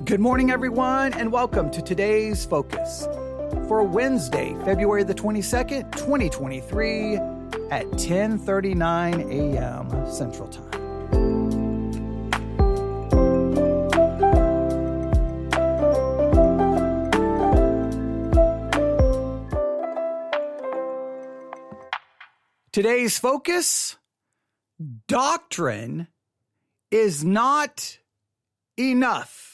Good morning, everyone, and welcome to today's Focus for Wednesday, February the 22nd, 2023 at 10:39 a.m. Central Time. Today's focus, doctrine is not enough.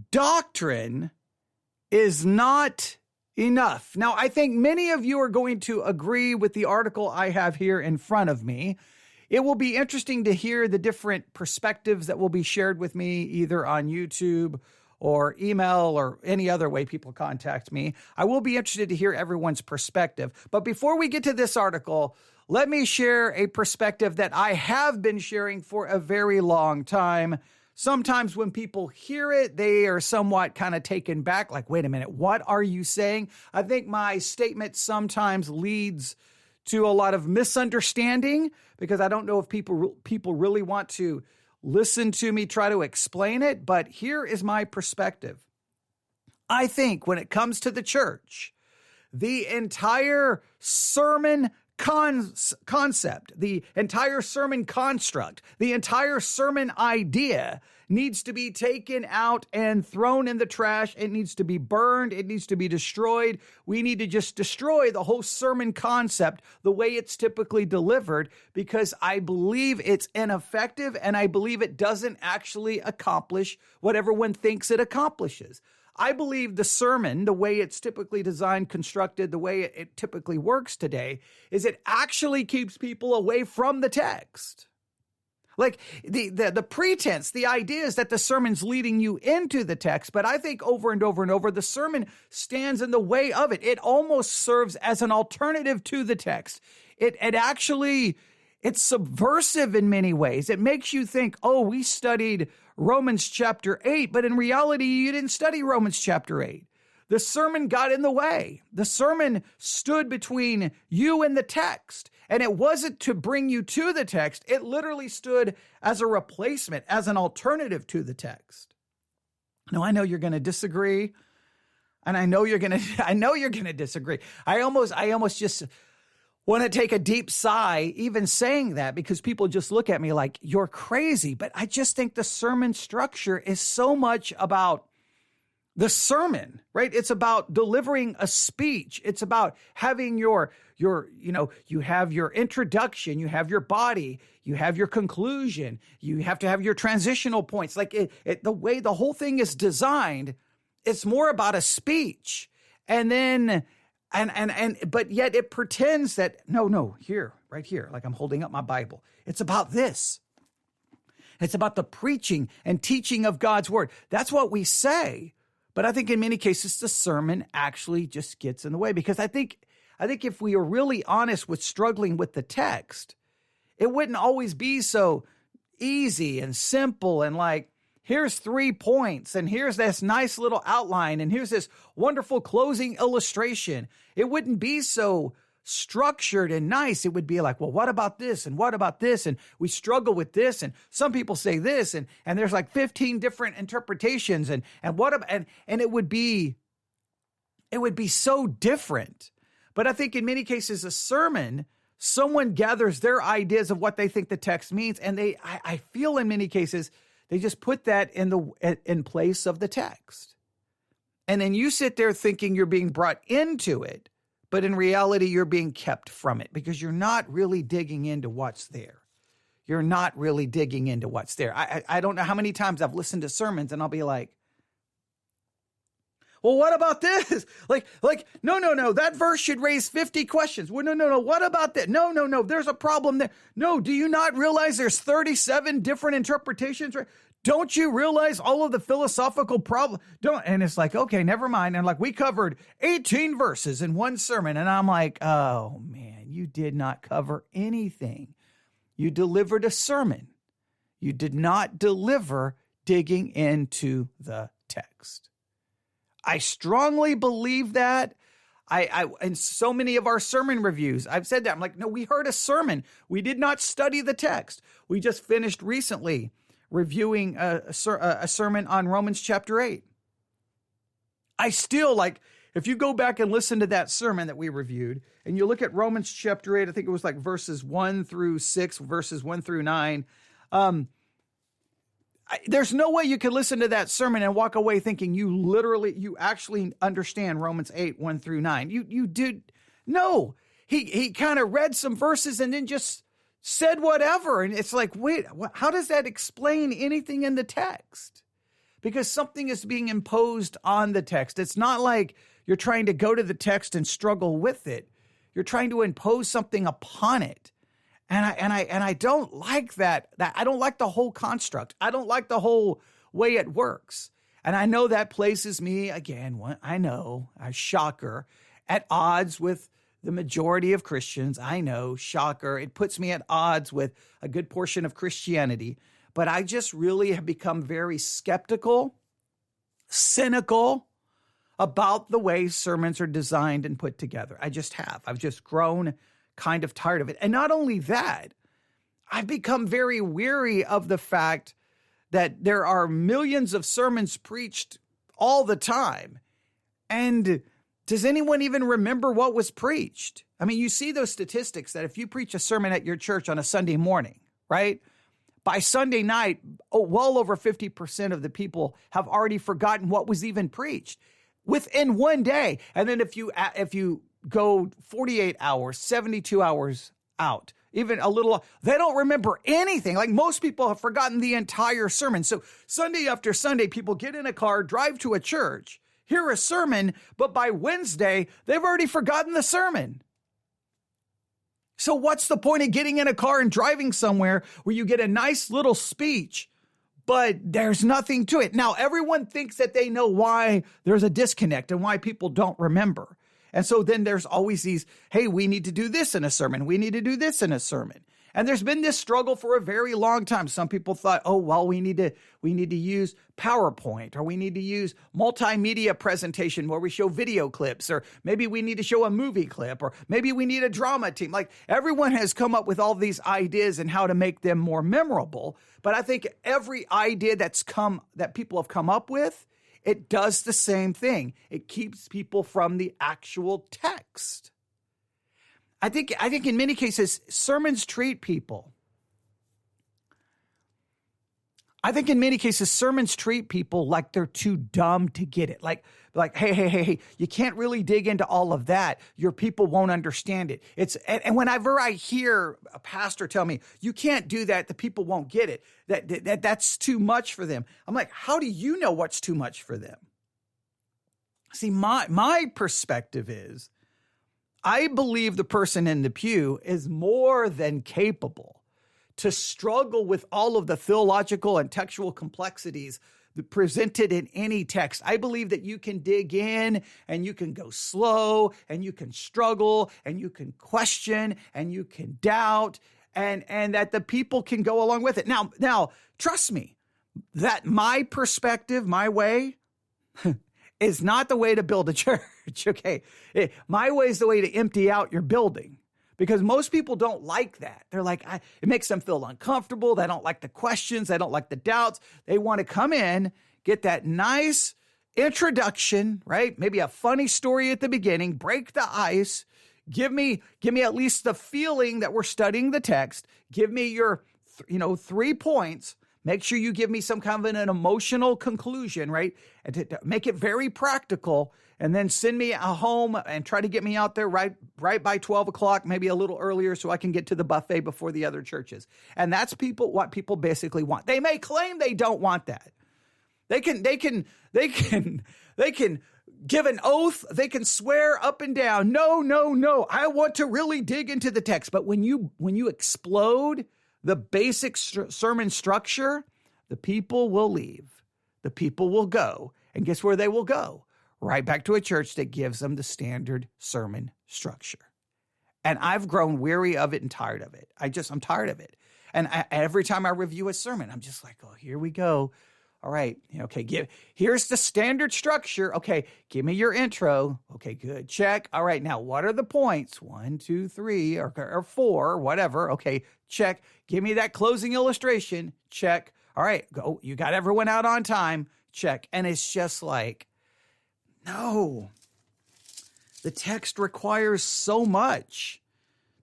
Doctrine is not enough. Now, I think many of you are going to agree with the article I have here in front of me. It will be interesting to hear the different perspectives that will be shared with me either on YouTube or email or any other way people contact me. I will be interested to hear everyone's perspective. But before we get to this article, let me share a perspective that I have been sharing for a very long time. Sometimes when people hear it, they are somewhat kind of taken back, like, wait a minute, what are you saying? I think my statement sometimes leads to a lot of misunderstanding because I don't know if people really want to listen to me try to explain it, but here is my perspective. I think when it comes to the church, the entire sermon concept, the entire sermon construct, the entire sermon idea needs to be taken out and thrown in the trash. It needs to be burned. It needs to be destroyed. We need to just destroy the whole sermon concept the way it's typically delivered because I believe it's ineffective and I believe it doesn't actually accomplish what everyone thinks it accomplishes. I believe the sermon, the way it's typically designed, constructed, the way it typically works today, is it actually keeps people away from the text. Like the pretense, the idea is that the sermon's leading you into the text, but I think over and over and over, the sermon stands in the way of it. It almost serves as an alternative to the text. It's subversive in many ways. It makes you think, oh, we studied Romans chapter 8, but in reality, you didn't study Romans chapter 8. The sermon got in the way. The sermon stood between you and the text, and it wasn't to bring you to the text. It literally stood as a replacement, as an alternative to the text. Now, I know you're going to disagree, and I know you're going to disagree. I almost just want to take a deep sigh even saying that because people just look at me like, you're crazy. But I just think the sermon structure is so much about the sermon, right? It's about delivering a speech. It's about having you have your introduction, you have your body, you have your conclusion, you have to have your transitional points. Like the way the whole thing is designed, it's more about a speech. And then but yet it pretends that, no, here, right here, like I'm holding up my Bible. It's about this. It's about the preaching and teaching of God's word. That's what we say. But I think in many cases, the sermon actually just gets in the way because I think if we are really honest with struggling with the text, it wouldn't always be so easy and simple and like, here's 3 points, and here's this nice little outline, and here's this wonderful closing illustration. It wouldn't be so structured and nice. It would be like, well, what about this? And what about this? And we struggle with this. And some people say this, and there's like 15 different interpretations. And it would be so different. But I think in many cases, a sermon, someone gathers their ideas of what they think the text means. And I feel in many cases, they just put that in place of the text. And then you sit there thinking you're being brought into it, but in reality, you're being kept from it because you're not really digging into what's there. You're not really digging into what's there. I don't know how many times I've listened to sermons and I'll be like, well, what about this? Like, no, that verse should raise 50 questions. Well, no, what about that? No, there's a problem there. No, do you not realize there's 37 different interpretations? Right? Don't you realize all of the philosophical problems? And it's like, okay, never mind. And like, we covered 18 verses in one sermon. And I'm like, oh man, you did not cover anything. You delivered a sermon. You did not deliver digging into the text. I strongly believe that. In so many of our sermon reviews, I've said that. I'm like, no, we heard a sermon. We did not study the text. We just finished recently reviewing a sermon on Romans chapter 8. I still if you go back and listen to that sermon that we reviewed, and you look at Romans chapter 8, I think it was verses 1 through 6, verses 1 through 9. There's no way you could listen to that sermon and walk away thinking you actually understand Romans 8, 1 through 9. You did. No, he kind of read some verses and then just said whatever. And it's like, wait, how does that explain anything in the text? Because something is being imposed on the text. It's not like you're trying to go to the text and struggle with it. You're trying to impose something upon it. And I don't like that. I don't like the whole construct. I don't like the whole way it works. And I know that places me, again, a shocker, at odds with the majority of Christians. I know, shocker. It puts me at odds with a good portion of Christianity. But I just really have become very skeptical, cynical about the way sermons are designed and put together. I just have. I've just grown kind of tired of it. And not only that, I've become very weary of the fact that there are millions of sermons preached all the time. And does anyone even remember what was preached? I mean, you see those statistics that if you preach a sermon at your church on a Sunday morning, right? By Sunday night, well over 50% of the people have already forgotten what was even preached within one day. And then if you go 48 hours, 72 hours out, even a little, they don't remember anything. Like most people have forgotten the entire sermon. So Sunday after Sunday, people get in a car, drive to a church, hear a sermon, but by Wednesday, they've already forgotten the sermon. So what's the point of getting in a car and driving somewhere where you get a nice little speech, but there's nothing to it? Now, everyone thinks that they know why there's a disconnect and why people don't remember. And so then there's always these, hey, we need to do this in a sermon. We need to do this in a sermon. And there's been this struggle for a very long time. Some people thought, oh, well, we need to use PowerPoint, or we need to use multimedia presentation where we show video clips, or maybe we need to show a movie clip, or maybe we need a drama team. Like everyone has come up with all these ideas and how to make them more memorable. But I think every idea that people have come up with, it does the same thing. It keeps people from the actual text. I think in many cases, sermons treat people. I think in many cases, sermons treat people like they're too dumb to get it. Like, hey, you can't really dig into all of that. Your people won't understand it. And whenever I hear a pastor tell me, you can't do that, the people won't get it, that's too much for them. I'm like, how do you know what's too much for them? See, my perspective is, I believe the person in the pew is more than capable to struggle with all of the theological and textual complexities presented in any text. I believe that you can dig in and you can go slow and you can struggle and you can question and you can doubt and that the people can go along with it. Now, trust me, that my perspective, my way, is not the way to build a church, okay? My way is the way to empty out your building, because most people don't like that. They're like, it makes them feel uncomfortable. They don't like the questions. They don't like the doubts. They want to come in, get that nice introduction, right? Maybe a funny story at the beginning, break the ice, give me at least the feeling that we're studying the text. Give me your 3 points. Make sure you give me some kind of an emotional conclusion, right? And to make it very practical, and then send me home and try to get me out there right by 12 o'clock, maybe a little earlier, so I can get to the buffet before the other churches. And that's what people basically want. They may claim they don't want that. They can give an oath. They can swear up and down. No. I want to really dig into the text. But when you explode the basic sermon structure, the people will leave. The people will go. And guess where they will go? Right back to a church that gives them the standard sermon structure. And I've grown weary of it and tired of it. I'm tired of it. And every time I review a sermon, I'm just like, oh, here we go. All right. Okay. Here's the standard structure. Okay. Give me your intro. Okay, good. Check. All right. Now, what are the points? 1, 2, 3, or 4, whatever. Okay. Check. Give me that closing illustration. Check. All right, go. You got everyone out on time. Check. And it's just like, no, the text requires so much.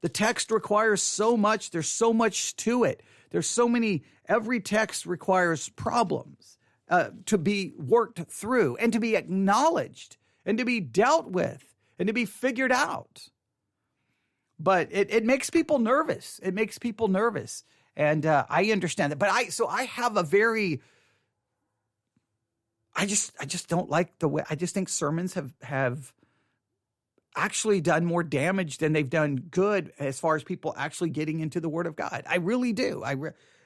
The text requires so much. There's so much to it. There's so many, every text requires problems to be worked through and to be acknowledged and to be dealt with and to be figured out. But it makes people nervous. It makes people nervous. And I understand that. But I have a very, I just don't like the way, I just think sermons have actually done more damage than they've done good as far as people actually getting into the Word of God. I really do.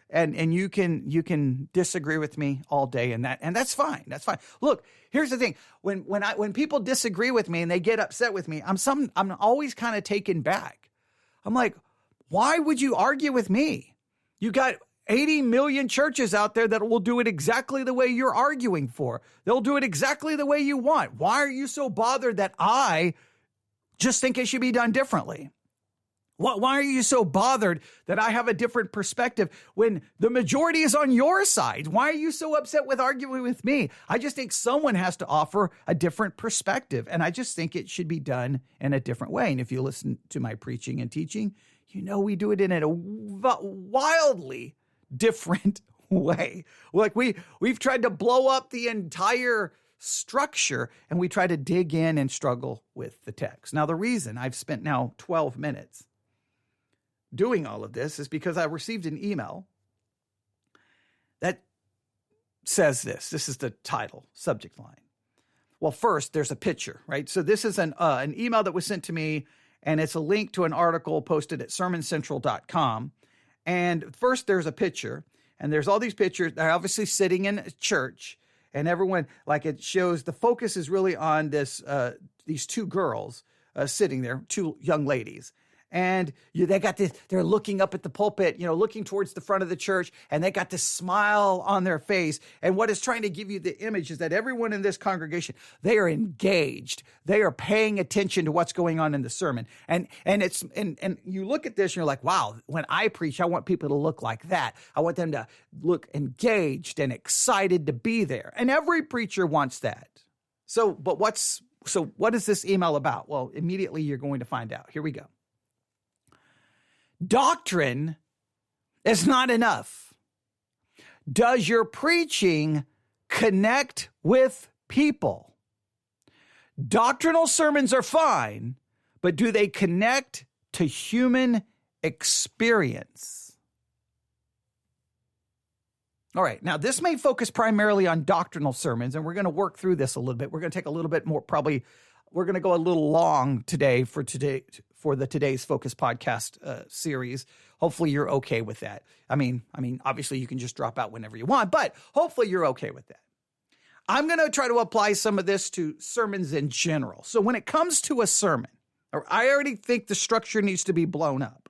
And you can disagree with me all day in that, and that's fine. That's fine. Look, here's the thing: when people disagree with me and they get upset with me, I'm always kind of taken back. I'm like, why would you argue with me? You got 80 million churches out there that will do it exactly the way you're arguing for. They'll do it exactly the way you want. Why are you so bothered that I just think it should be done differently? Why are you so bothered that I have a different perspective when the majority is on your side? Why are you so upset with arguing with me? I just think someone has to offer a different perspective, and I just think it should be done in a different way. And if you listen to my preaching and teaching, you know we do it in a wildly different way. Like we've tried to blow up the entire structure, and we try to dig in and struggle with the text. Now, the reason I've spent now 12 minutes doing all of this is because I received an email that says this. This is the title, subject line. Well, first, there's a picture, right? So this is an email that was sent to me, and it's a link to an article posted at sermoncentral.com. And first, there's a picture, and there's all these pictures. They're obviously sitting in a church, and everyone, like it shows, the focus is really on these two girls sitting there, two young ladies. And they got this, they're looking up at the pulpit, looking towards the front of the church, and they got this smile on their face. And what is trying to give you the image is that everyone in this congregation, they are engaged. They are paying attention to what's going on in the sermon. And you look at this and you're like, wow, when I preach, I want people to look like that. I want them to look engaged and excited to be there. And every preacher wants that. So what is this email about? Well, immediately you're going to find out. Here we go. Doctrine is not enough. Does your preaching connect with people? Doctrinal sermons are fine, but do they connect to human experience? All right, now this may focus primarily on doctrinal sermons, and we're going to work through this a little bit. We're going to take a little bit more, probably we're going to go a little long today for the Today's Focus podcast series. Hopefully you're okay with that. I mean, obviously you can just drop out whenever you want, but hopefully you're okay with that. I'm going to try to apply some of this to sermons in general. So when it comes to a sermon, I already think the structure needs to be blown up.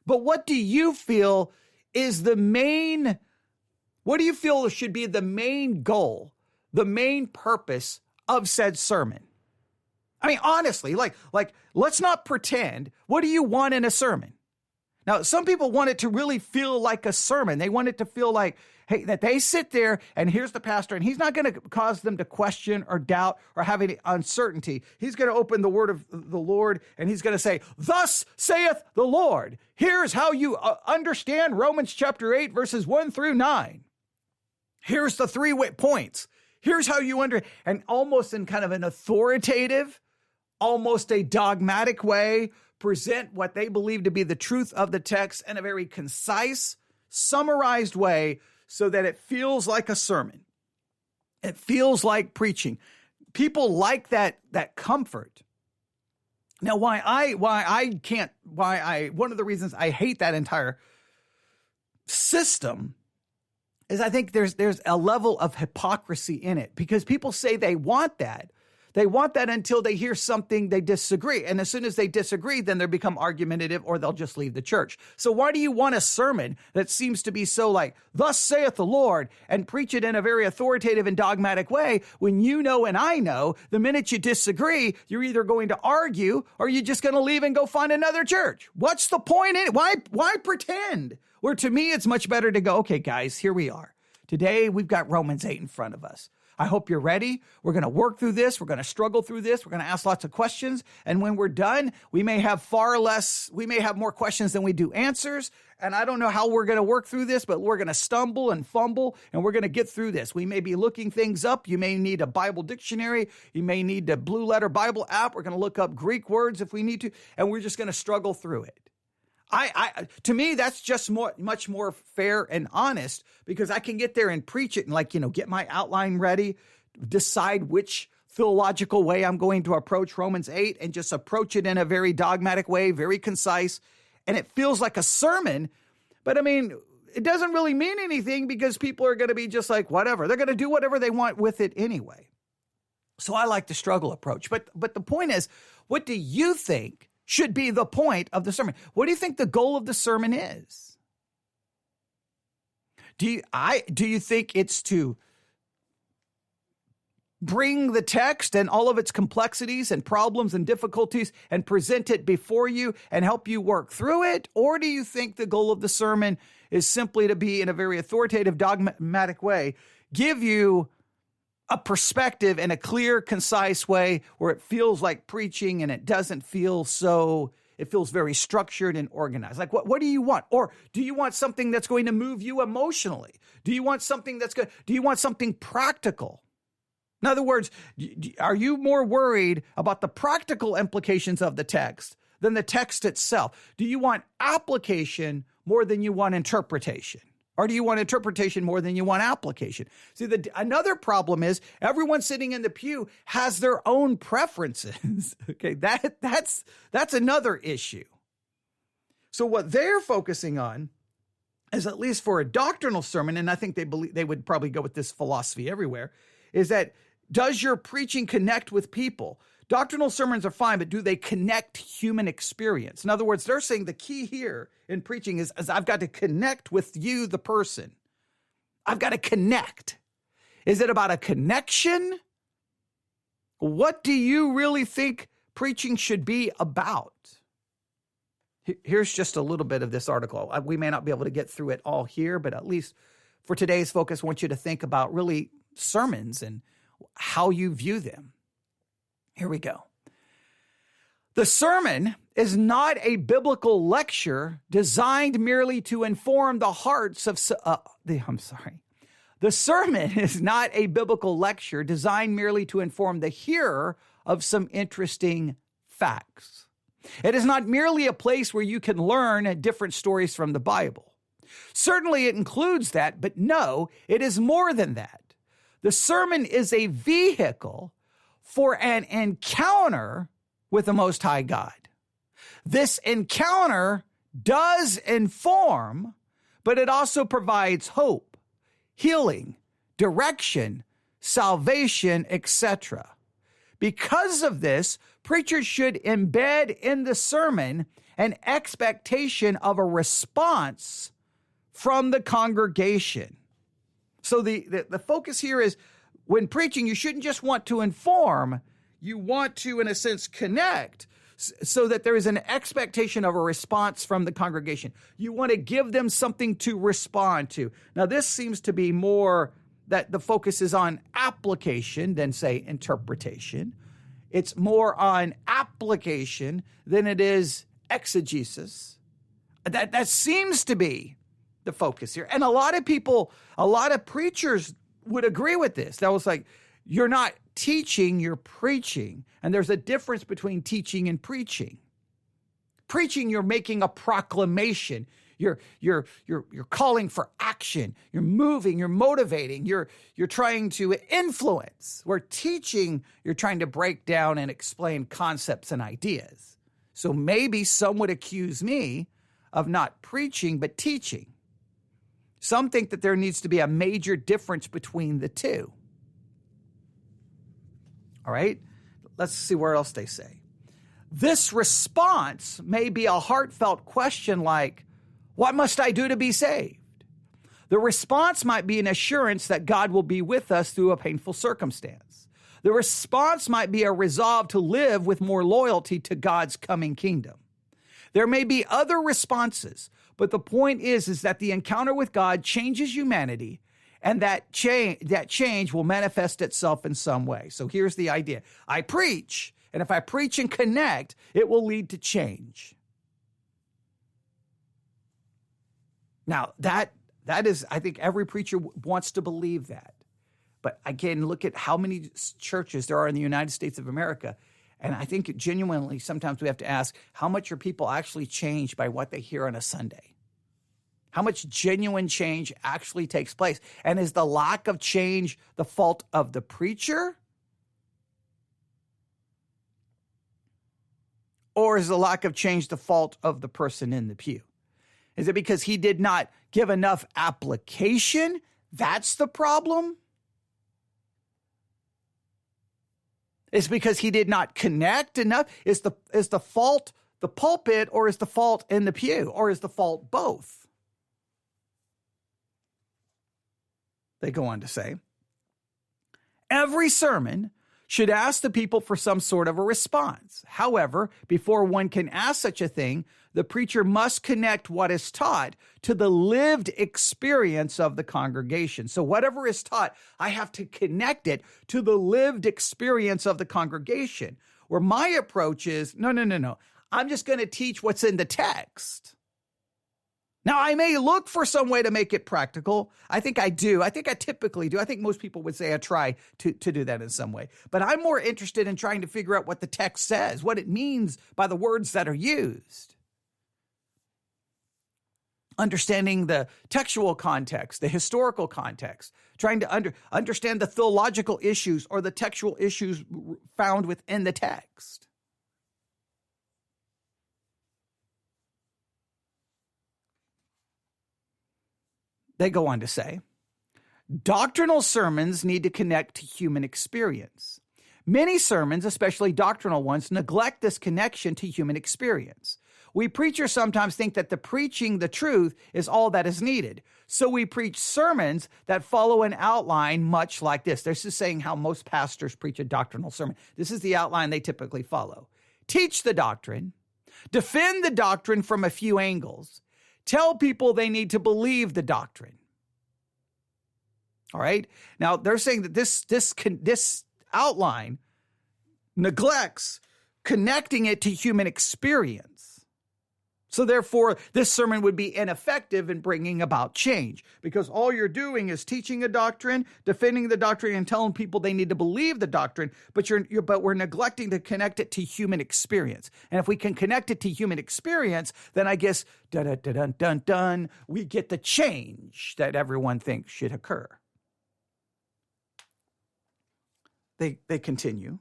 But what do you feel is what do you feel should be the main goal, the main purpose of said sermon? I mean, honestly, like, let's not pretend. What do you want in a sermon? Now, some people want it to really feel like a sermon. They want it to feel like, hey, that they sit there and here's the pastor, and he's not going to cause them to question or doubt or have any uncertainty. He's going to open the word of the Lord, and he's going to say, "Thus saith the Lord." Here's how you understand Romans chapter 8, verses 1 through 9. Here's the 3 points. Here's how you and almost in kind of an authoritative, almost a dogmatic way, present what they believe to be the truth of the text in a very concise, summarized way so that it feels like a sermon. It feels like preaching. People like that comfort. Now, one of the reasons I hate that entire system is I think there's a level of hypocrisy in it, because people say they want that. They want that until they hear something they disagree. And as soon as they disagree, then they become argumentative or they'll just leave the church. So why do you want a sermon that seems to be so like, "Thus saith the Lord," and preach it in a very authoritative and dogmatic way when you know and I know the minute you disagree, you're either going to argue or you're just going to leave and go find another church? What's the point in it? Why pretend? Where to me, it's much better to go, okay, guys, here we are. Today, we've got Romans 8 in front of us. I hope you're ready. We're going to work through this. We're going to struggle through this. We're going to ask lots of questions. And when we're done, we may have more questions than we do answers. And I don't know how we're going to work through this, but we're going to stumble and fumble, and we're going to get through this. We may be looking things up. You may need a Bible dictionary. You may need a Blue Letter Bible app. We're going to look up Greek words if we need to, and we're just going to struggle through it. To me, that's just much more fair and honest, because I can get there and preach it and get my outline ready, decide which theological way I'm going to approach Romans 8, and just approach it in a very dogmatic way, very concise. And it feels like a sermon, but it doesn't really mean anything, because people are going to be just like, whatever. They're going to do whatever they want with it anyway. So I like the struggle approach. But the point is, what do you think should be the point of the sermon? What do you think the goal of the sermon is? Do you think it's to bring the text and all of its complexities and problems and difficulties and present it before you and help you work through it? Or do you think the goal of the sermon is simply to be, in a very authoritative, dogmatic way, give you a perspective in a clear, concise way where it feels like preaching and it doesn't feel so, it feels very structured and organized? Like, what do you want? Or do you want something that's going to move you emotionally? Do you want something do you want something practical? In other words, are you more worried about the practical implications of the text than the text itself? Do you want application more than you want interpretation? Or do you want interpretation more than you want application? See, another problem is everyone sitting in the pew has their own preferences. Okay, that's another issue. So what they're focusing on is, at least for a doctrinal sermon, and I think they would probably go with this philosophy everywhere, is that, does your preaching connect with people? Doctrinal sermons are fine, but do they connect human experience? In other words, they're saying the key here in preaching is I've got to connect with you, the person. I've got to connect. Is it about a connection? What do you really think preaching should be about? Here's just a little bit of this article. We may not be able to get through it all here, but at least for today's focus, I want you to think about really sermons and how you view them. Here we go. The sermon is not a biblical lecture designed merely to inform the hearts of... The sermon is not a biblical lecture designed merely to inform the hearer of some interesting facts. It is not merely a place where you can learn different stories from the Bible. Certainly it includes that, but no, it is more than that. The sermon is a vehicle for an encounter with the Most High God. This encounter does inform, but it also provides hope, healing, direction, salvation, etc. Because of this, preachers should embed in the sermon an expectation of a response from the congregation. So the focus here is, when preaching, you shouldn't just want to inform, you want to, in a sense, connect, so that there is an expectation of a response from the congregation. You want to give them something to respond to. Now, this seems to be more that the focus is on application than, say, interpretation. It's more on application than it is exegesis. That seems to be the focus here. And a lot of preachers would agree with this. That was like, you're not teaching, you're preaching. And there's a difference between teaching and preaching. Preaching, you're making a proclamation. You're calling for action. You're moving, you're motivating, you're trying to influence. Where teaching, you're trying to break down and explain concepts and ideas. So maybe some would accuse me of not preaching, but teaching. Some think that there needs to be a major difference between the two. All right, let's see where else they say. This response may be a heartfelt question like, what must I do to be saved? The response might be an assurance that God will be with us through a painful circumstance. The response might be a resolve to live with more loyalty to God's coming kingdom. There may be other responses, but the point is that the encounter with God changes humanity And that change will manifest itself in some way. So here's the idea. I preach, and if I preach and connect, it will lead to change. Now, that is, I think every preacher wants to believe that. But again, look at how many churches there are in the United States of America. And I think genuinely, sometimes we have to ask, how much are people actually changed by what they hear on a Sunday? How much genuine change actually takes place? And is the lack of change the fault of the preacher? Or is the lack of change the fault of the person in the pew? Is it because he did not give enough application? That's the problem? Is because he did not connect enough? Is the fault the pulpit, or is the fault in the pew, or is the fault both? They go on to say, every sermon should ask the people for some sort of a response. However, before one can ask such a thing, the preacher must connect what is taught to the lived experience of the congregation. So whatever is taught, I have to connect it to the lived experience of the congregation. Where my approach is, no. I'm just going to teach what's in the text. Now, I may look for some way to make it practical. I think I do. I think I typically do. I think most people would say I try to do that in some way. But I'm more interested in trying to figure out what the text says, what it means by the words that are used. Understanding the textual context, the historical context, trying to understand the theological issues or the textual issues found within the text. They go on to say, doctrinal sermons need to connect to human experience. Many sermons, especially doctrinal ones, neglect this connection to human experience. We preachers sometimes think that the preaching the truth is all that is needed. So we preach sermons that follow an outline much like this. This is saying how most pastors preach a doctrinal sermon. This is the outline they typically follow. Teach the doctrine, defend the doctrine from a few angles, tell people they need to believe the doctrine. All right. Now they're saying that this outline neglects connecting it to human experience. So therefore, this sermon would be ineffective in bringing about change, because all you're doing is teaching a doctrine, defending the doctrine, and telling people they need to believe the doctrine, but we're neglecting to connect it to human experience. And if we can connect it to human experience, then I guess, we get the change that everyone thinks should occur. They continue.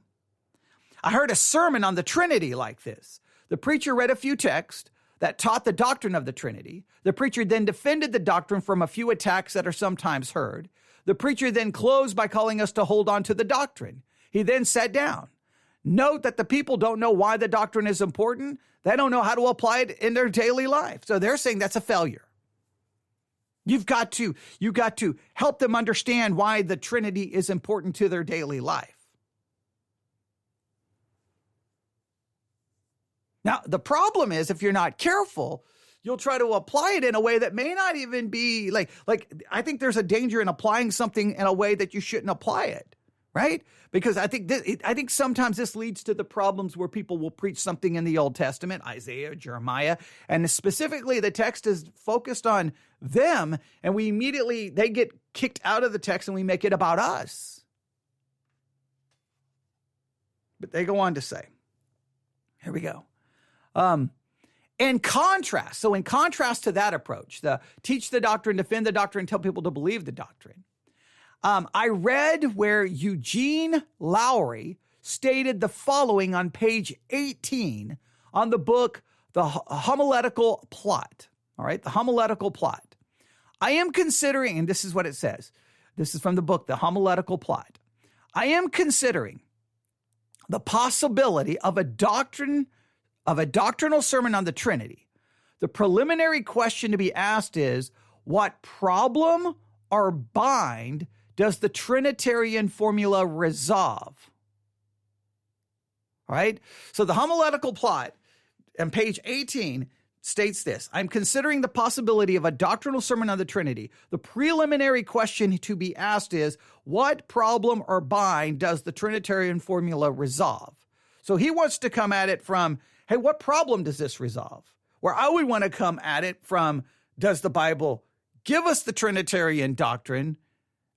I heard a sermon on the Trinity like this. The preacher read a few texts that taught the doctrine of the Trinity. The preacher then defended the doctrine from a few attacks that are sometimes heard. The preacher then closed by calling us to hold on to the doctrine. He then sat down. Note that the people don't know why the doctrine is important. They don't know how to apply it in their daily life. So they're saying that's a failure. You've got to help them understand why the Trinity is important to their daily life. Now, the problem is, if you're not careful, you'll try to apply it in a way that may not even be like I think there's a danger in applying something in a way that you shouldn't apply it, right? Because I think sometimes this leads to the problems where people will preach something in the Old Testament, Isaiah, Jeremiah, and specifically the text is focused on them, and they get kicked out of the text and we make it about us. But they go on to say, here we go. In contrast to that approach, the teach the doctrine, defend the doctrine, tell people to believe the doctrine. I read where Eugene Lowry stated the following on page 18 on the book, The Homiletical Plot. All right, the Homiletical Plot. I am considering, and this is what it says. This is from the book, The Homiletical Plot. I am considering the possibility of a doctrinal sermon on the Trinity. The preliminary question to be asked is, what problem or bind does the Trinitarian formula resolve? All right. So the Homiletical Plot on page 18 states this: I'm considering the possibility of a doctrinal sermon on the Trinity. The preliminary question to be asked is, what problem or bind does the Trinitarian formula resolve? So he wants to come at it from, hey, what problem does this resolve? Where I would want to come at it from, does the Bible give us the Trinitarian doctrine?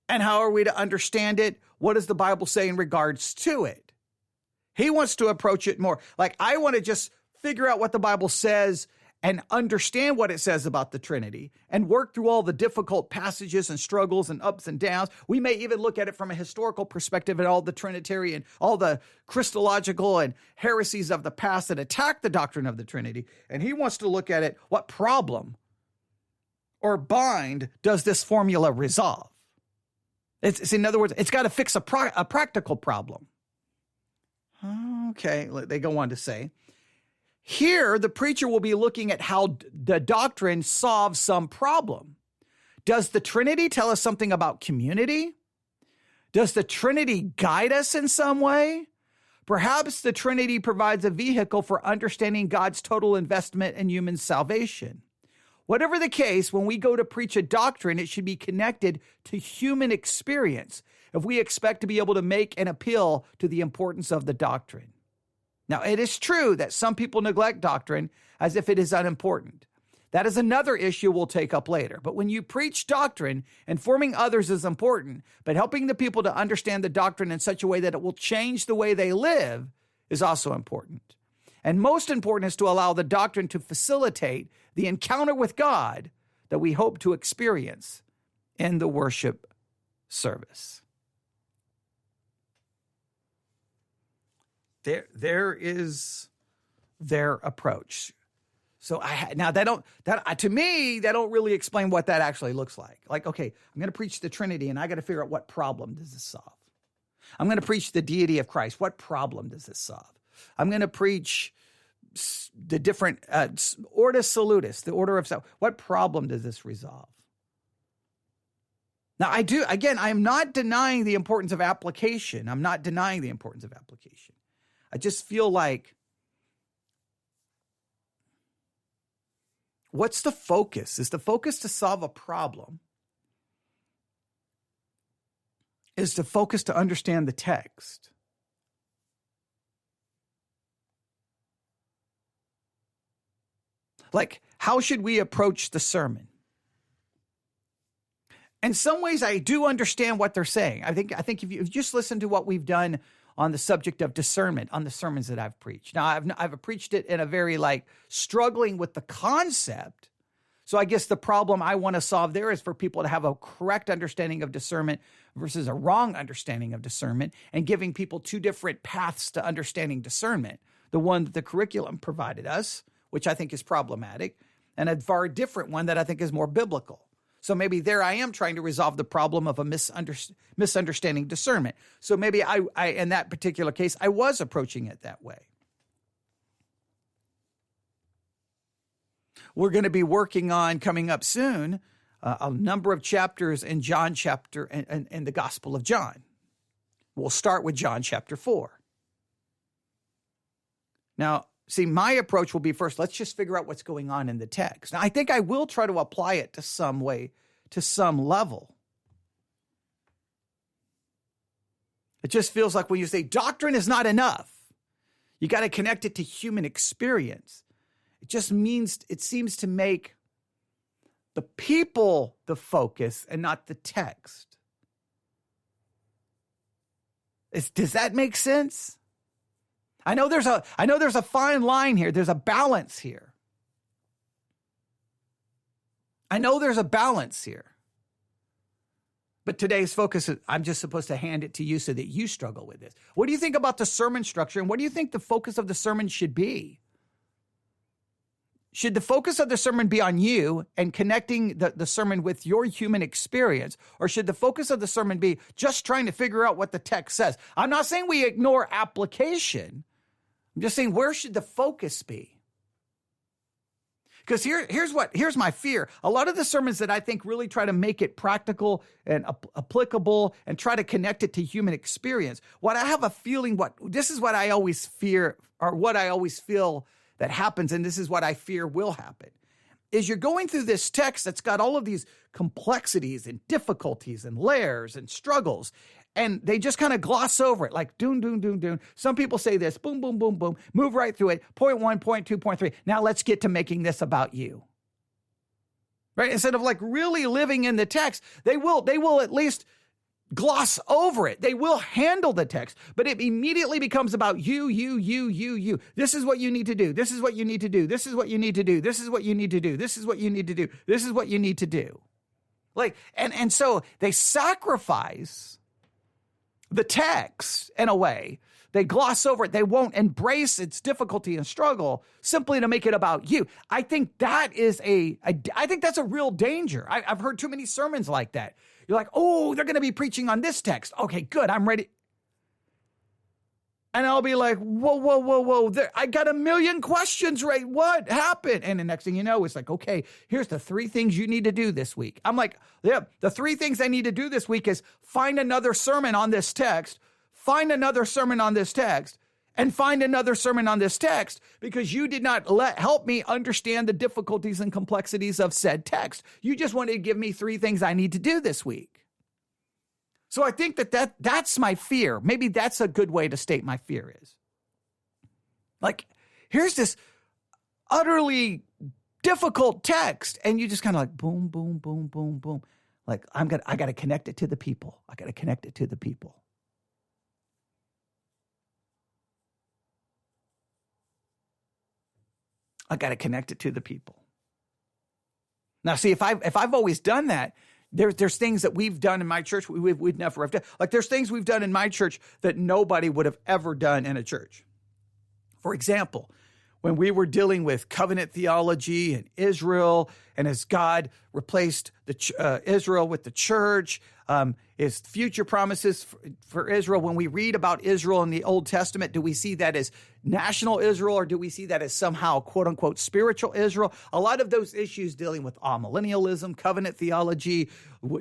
And how are we to understand it? What does the Bible say in regards to it? He wants to approach it more like, I want to just figure out what the Bible says and understand what it says about the Trinity and work through all the difficult passages and struggles and ups and downs. We may even look at it from a historical perspective at all the Trinitarian, all the Christological and heresies of the past that attack the doctrine of the Trinity. And he wants to look at it, what problem or bind does this formula resolve? It's in other words, it's got to fix a practical problem. Okay, they go on to say, here, the preacher will be looking at how the doctrine solves some problem. Does the Trinity tell us something about community? Does the Trinity guide us in some way? Perhaps the Trinity provides a vehicle for understanding God's total investment in human salvation. Whatever the case, when we go to preach a doctrine, it should be connected to human experience if we expect to be able to make an appeal to the importance of the doctrine. Now, it is true that some people neglect doctrine as if it is unimportant. That is another issue we'll take up later. But when you preach doctrine, informing others is important, but helping the people to understand the doctrine in such a way that it will change the way they live is also important. And most important is to allow the doctrine to facilitate the encounter with God that we hope to experience in the worship service. There is their approach. So to me, they don't really explain what that actually looks like. Like, okay, I'm going to preach the Trinity and I got to figure out what problem does this solve. I'm going to preach the deity of Christ. What problem does this solve? I'm going to preach the different ordo salutis, the order of self. What problem does this resolve? Now, I am not denying the importance of application. I'm not denying the importance of application. I just feel like, what's the focus? Is the focus to solve a problem? Is the focus to understand the text? Like, how should we approach the sermon? In some ways, I do understand what they're saying. I think if you just listen to what we've done on the subject of discernment on the sermons that I've preached. Now, I've preached it in a very struggling with the concept. So I guess the problem I want to solve there is for people to have a correct understanding of discernment versus a wrong understanding of discernment, and giving people two different paths to understanding discernment. The one that the curriculum provided us, which I think is problematic, and a far different one that I think is more biblical. So maybe there I am trying to resolve the problem of a misunderstanding discernment. So maybe I in that particular case, I was approaching it that way. We're going to be working on, coming up soon, a number of chapters in John chapter in the Gospel of John. We'll start with John chapter 4. Now, see, my approach will be first, let's just figure out what's going on in the text. Now, I think I will try to apply it to some way, to some level. It just feels like when you say doctrine is not enough, you got to connect it to human experience. It just means, it seems to make the people the focus and not the text. Does that make sense? I know there's a fine line here. There's a balance here. I know there's a balance here. But today's focus is, I'm just supposed to hand it to you so that you struggle with this. What do you think about the sermon structure, and what do you think the focus of the sermon should be? Should the focus of the sermon be on you and connecting the sermon with your human experience? Or should the focus of the sermon be just trying to figure out what the text says? I'm not saying we ignore application. I'm just saying, where should the focus be? Because here's my fear. A lot of the sermons that I think really try to make it practical and applicable and try to connect it to human experience. What I have a feeling, this is what I always fear, or what I always feel that happens, and this is what I fear will happen, is you're going through this text that's got all of these complexities and difficulties and layers and struggles, and they just kind of gloss over it like doon, doon, doon, doon. Some people say this, boom, boom, boom, boom, move right through it, point 1, point 2, point 3. Now let's get to making this about you. Right? Instead of like really living in the text, they will at least gloss over it. They will handle the text, but it immediately becomes about you. This is what you need to do. This is what you need to do. This is what you need to do. This is what you need to do. This is what you need to do. This is what you need to do. Like, and so they sacrifice the text in a way. They gloss over it. They won't embrace its difficulty and struggle simply to make it about you. I think that is I think that's a real danger. I've heard too many sermons like that. You're like, oh, they're going to be preaching on this text. Okay, good. I'm ready. And I'll be like, whoa. I got a million questions, right? What happened? And the next thing you know, it's like, okay, here's the 3 things you need to do this week. I'm like, yeah, the 3 things I need to do this week is find another sermon on this text, find another sermon on this text, and find another sermon on this text, because you did not help me understand the difficulties and complexities of said text. You just wanted to give me 3 things I need to do this week. So I think that's my fear. Maybe that's a good way to state my fear is. Like, here's this utterly difficult text, and you just kind of like boom, boom, boom, boom, boom. Like, I got to connect it to the people. I got to connect it to the people. I got to connect it to the people. Now, see, if I've always done that, there's things that we've done in my church we'd never have done. Like, there's things we've done in my church that nobody would have ever done in a church. For example, when we were dealing with covenant theology and Israel, and as God replaced Israel with the church, his future promises for Israel. When we read about Israel in the Old Testament, do we see that as national Israel, or do we see that as somehow quote unquote spiritual Israel? A lot of those issues dealing with millennialism, covenant theology.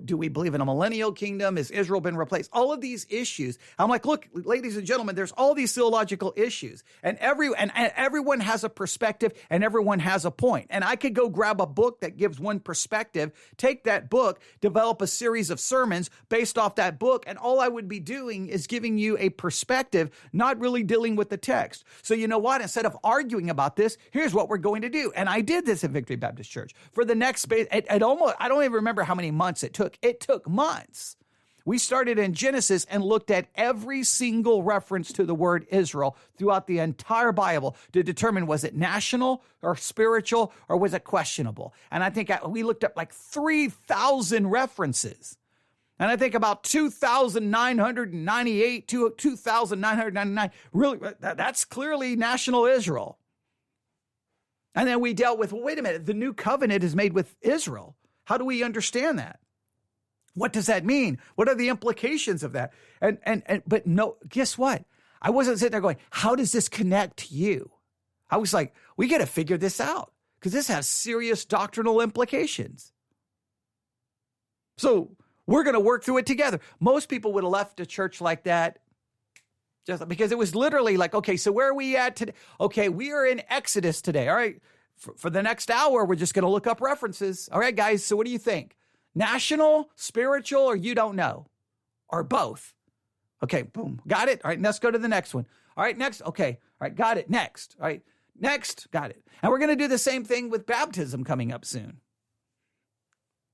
Do we believe in a millennial kingdom? Has Israel been replaced? All of these issues. I'm like, look, ladies and gentlemen, there's all these theological issues, and everyone has a perspective, and everyone has a point. And I could go grab a book that gives one perspective, take that book, develop a series of sermons based off that book, and all I would be doing is giving you a perspective, not really dealing with the text. So you know what? Instead of arguing about this, here's what we're going to do. And I did this at Victory Baptist Church for the next, I don't even remember how many months it took. It took months. We started in Genesis and looked at every single reference to the word Israel throughout the entire Bible to determine, was it national or spiritual, or was it questionable? And I think we looked at like 3,000 references. And I think about 2,998 to 2,999, really, that's clearly national Israel. And then we dealt with, well, wait a minute, the new covenant is made with Israel. How do we understand that? What does that mean? What are the implications of that? But no, guess what? I wasn't sitting there going, how does this connect to you? I was like, we got to figure this out, because this has serious doctrinal implications. So we're going to work through it together. Most people would have left a church like that just because it was literally like, okay, so where are we at today? Okay, we are in Exodus today. All right, for the next hour, we're just going to look up references. All right, guys, so what do you think? National, spiritual, or you don't know? Or both? Okay, boom, got it. All right, let's go to the next one. All right, next. Okay, all right, got it. Next. All right, next, got it. And we're going to do the same thing with baptism coming up soon.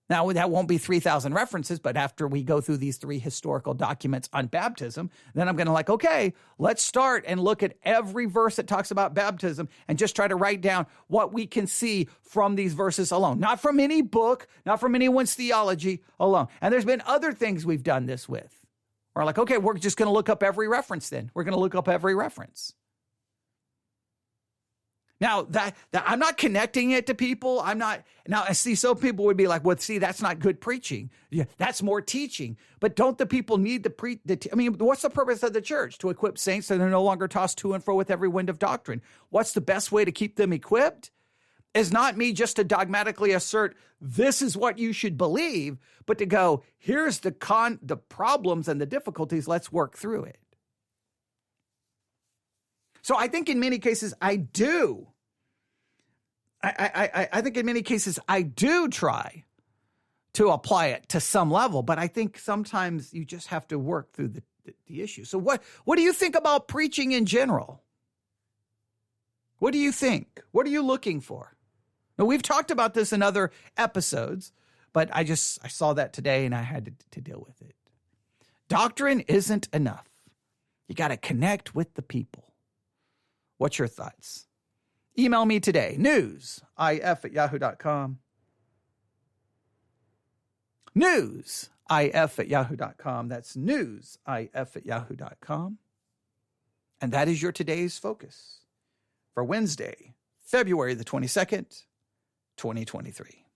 Now, that won't be 3,000 references, but after we go through these 3 historical documents on baptism, then I'm going to like, okay, let's start and look at every verse that talks about baptism and just try to write down what we can see from these verses alone. Not from any book, not from anyone's theology alone. And there's been other things we've done this with. We're like, okay, we're just going to look up every reference then. We're going to look up every reference. Now, that I'm not connecting it to people. Now, I see some people would be like, well, see, that's not good preaching. Yeah, that's more teaching. But don't the people need to preach? What's the purpose of the church? To equip saints so they're no longer tossed to and fro with every wind of doctrine. What's the best way to keep them equipped? Is not me just to dogmatically assert this is what you should believe, but to go, here's the problems and the difficulties. Let's work through it. So I think in many cases I do I think in many cases I do try to apply it to some level, but I think sometimes you just have to work through the issue. So what do you think about preaching in general? What do you think? What are you looking for? Now, we've talked about this in other episodes, but I saw that today and I had to deal with it. Doctrine isn't enough. You got to connect with the people. What's your thoughts? Email me today, newsif@yahoo.com. newsif@yahoo.com. That's newsif@yahoo.com. And that is your today's focus for Wednesday, February the 22nd, 2023.